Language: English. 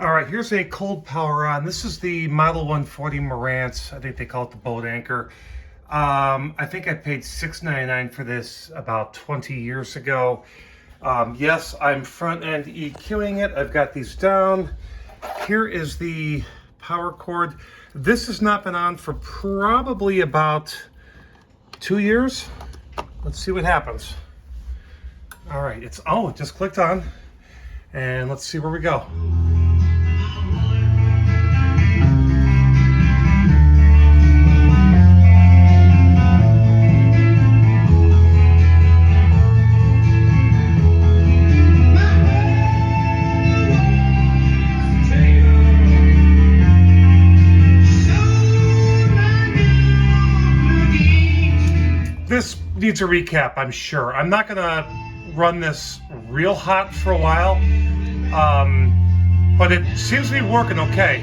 All right, here's a cold power on. This is the Model 140 Marantz. I think they call it the boat anchor. I think I paid $6.99 for this about 20 years ago. Yes, I'm front end EQing it. I've got these down. Here is the power cord. This has not been on for probably about 2 years. Let's see what happens. All right, it just clicked on. And let's see where we go. This needs a recap, I'm sure. I'm not gonna run this real hot for a while, but it seems to be working okay.